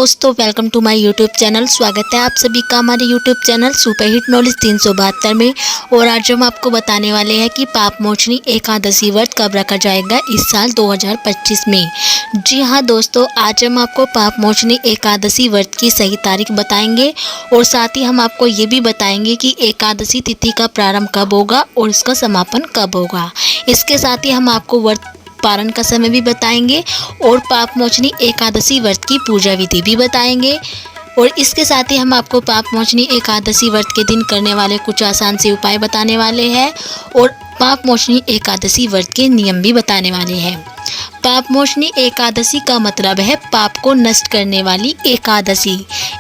दोस्तों, welcome to my YouTube channel. स्वागत है आप सभी का हमारे YouTube channel super hit knowledge 372 में। और आज हम आपको बताने वाले हैं कि पापमोचनी एकादशी व्रत कब रखा जाएगा इस साल 2025 में। जी हाँ दोस्तों, आज हम आपको पापमोचनी एकादशी व्रत की सही तारीख बताएंगे और साथ ही हम आपको ये भी बताएंगे कि एकादशी तिथि का प्रारंभ कब होगा और इसका समापन कब होगा। इसके साथ ही हम आपको व्रत पारण का समय भी बताएंगे और पापमोचनी एकादशी व्रत की पूजा विधि भी बताएंगे। और इसके साथ ही हम आपको पापमोचनी एकादशी व्रत के दिन करने वाले कुछ आसान से उपाय बताने वाले हैं और पापमोचनी एकादशी व्रत के नियम भी बताने वाले हैं। पापमोचनी एकादशी का मतलब है पाप को नष्ट करने वाली एकादशी।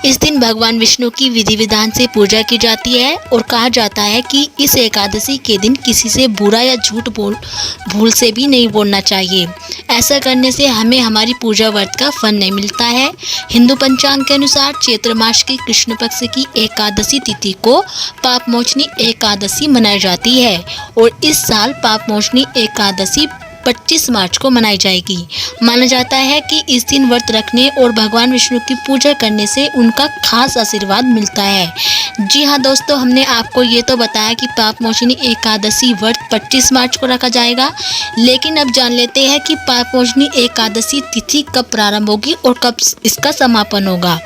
इस दिन भगवान विष्णु की विधि विधान से पूजा की जाती है और कहा जाता है कि इस एकादशी के दिन किसी से बुरा या झूठ भूल से भी नहीं बोलना चाहिए। ऐसा करने से हमें हमारी पूजा व्रत का फल नहीं मिलता है। हिंदू पंचांग के अनुसार चैत्र मास की कृष्ण पक्ष की एकादशी तिथि को पापमोचनी एकादशी मनाई जाती है और इस साल पापमोचनी एकादशी 25 मार्च को मनाई जाएगी। माना जाता है कि इस दिन व्रत रखने और भगवान विष्णु की पूजा करने से उनका खास आशीर्वाद मिलता है। जी हाँ दोस्तों, हमने आपको ये तो बताया कि पापमोचनी एकादशी व्रत 25 मार्च को रखा जाएगा, लेकिन अब जान लेते हैं कि पापमोचनी एकादशी तिथि कब प्रारंभ होगी और कब इसका समापन होगा।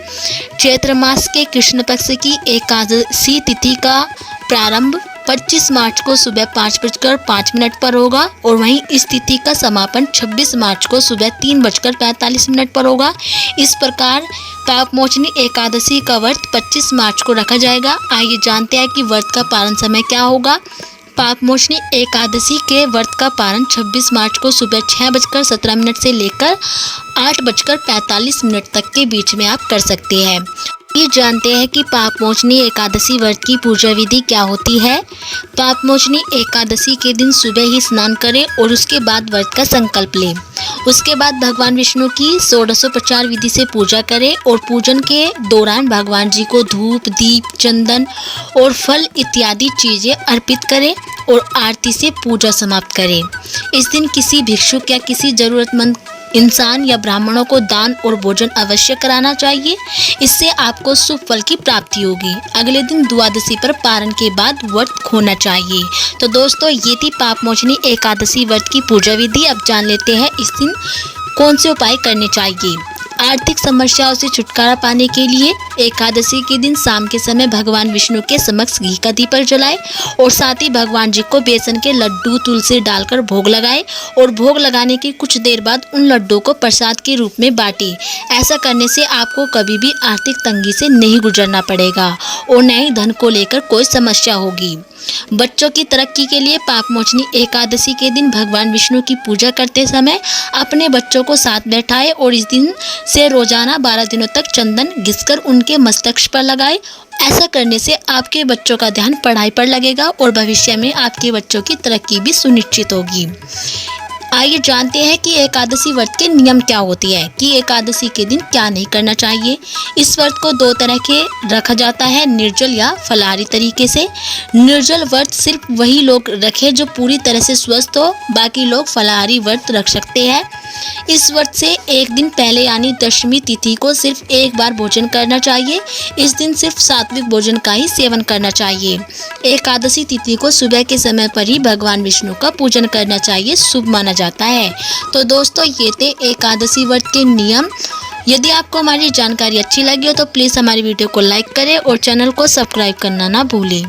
चैत्र मास के कृष्ण पक्ष की एकादशी तिथि का प्रारंभ 25 मार्च को सुबह 5:05 पर होगा और वहीं इस तिथि का समापन 26 मार्च को सुबह 3:45 पर होगा। इस प्रकार पापमोचनी एकादशी का व्रत 25 मार्च को रखा जाएगा। आइए जानते हैं कि व्रत का पारण समय क्या होगा। पापमोचनी एकादशी के व्रत का पारण 26 मार्च को सुबह 6:17 से लेकर 8:45 तक के बीच में आप कर सकते हैं। ये जानते हैं कि पापमोचनी एकादशी व्रत की पूजा विधि क्या होती है। पापमोचनी एकादशी के दिन सुबह ही स्नान करें और उसके बाद व्रत का संकल्प लें। उसके बाद भगवान विष्णु की षोडशोपचार विधि से पूजा करें और पूजन के दौरान भगवान जी को धूप, दीप, चंदन और फल इत्यादि चीजें अर्पित करें और आरती से पूजा समाप्त करें। इस दिन किसी भिक्षुक या किसी जरूरतमंद इंसान या ब्राह्मणों को दान और भोजन अवश्य कराना चाहिए। इससे आपको शुभ फल की प्राप्ति होगी। अगले दिन द्वादशी पर पारण के बाद व्रत खोना चाहिए। तो दोस्तों, ये थी पापमोचनी एकादशी व्रत की पूजा विधि। अब जान लेते हैं इस दिन कौन से उपाय करने चाहिए। आर्थिक समस्याओं से छुटकारा पाने के लिए एकादशी के दिन शाम के समय भगवान विष्णु के समक्ष घी का दीपक जलाएं और साथ ही भगवान जी को बेसन के लड्डू तुलसी डालकर भोग लगाएं और भोग लगाने के कुछ देर बाद उन लड्डू को प्रसाद के रूप में बांटें। ऐसा करने से आपको कभी भी आर्थिक तंगी से नहीं गुजरना पड़ेगा और न ही धन को लेकर कोई समस्या होगी। बच्चों की तरक्की के लिए पापमोचनी एकादशी के दिन भगवान विष्णु की पूजा करते समय अपने बच्चों को साथ बैठाएं और इस दिन से रोजाना 12 दिनों तक चंदन घिसकर उनके मस्तक पर लगाएं। ऐसा करने से आपके बच्चों का ध्यान पढ़ाई पर लगेगा और भविष्य में आपके बच्चों की तरक्की भी सुनिश्चित होगी। आइए जानते हैं कि एकादशी व्रत के नियम क्या होती है, कि एकादशी के दिन क्या नहीं करना चाहिए। इस व्रत को 2 तरह के रखा जाता है, निर्जल या फलाहारी तरीके से। निर्जल व्रत सिर्फ वही लोग रखें जो पूरी तरह से स्वस्थ हो, बाकी लोग फलाहारी व्रत रख सकते हैं। इस व्रत से एक दिन पहले यानी दशमी तिथि को सिर्फ एक बार भोजन करना चाहिए। इस दिन सिर्फ सात्विक भोजन का ही सेवन करना चाहिए। एकादशी तिथि को सुबह के समय पर ही भगवान विष्णु का पूजन करना चाहिए, शुभ माना जाता है। तो दोस्तों, ये थे एकादशी व्रत के नियम। यदि आपको हमारी जानकारी अच्छी लगी हो तो प्लीज़ हमारी वीडियो को लाइक करें और चैनल को सब्सक्राइब करना ना भूलें।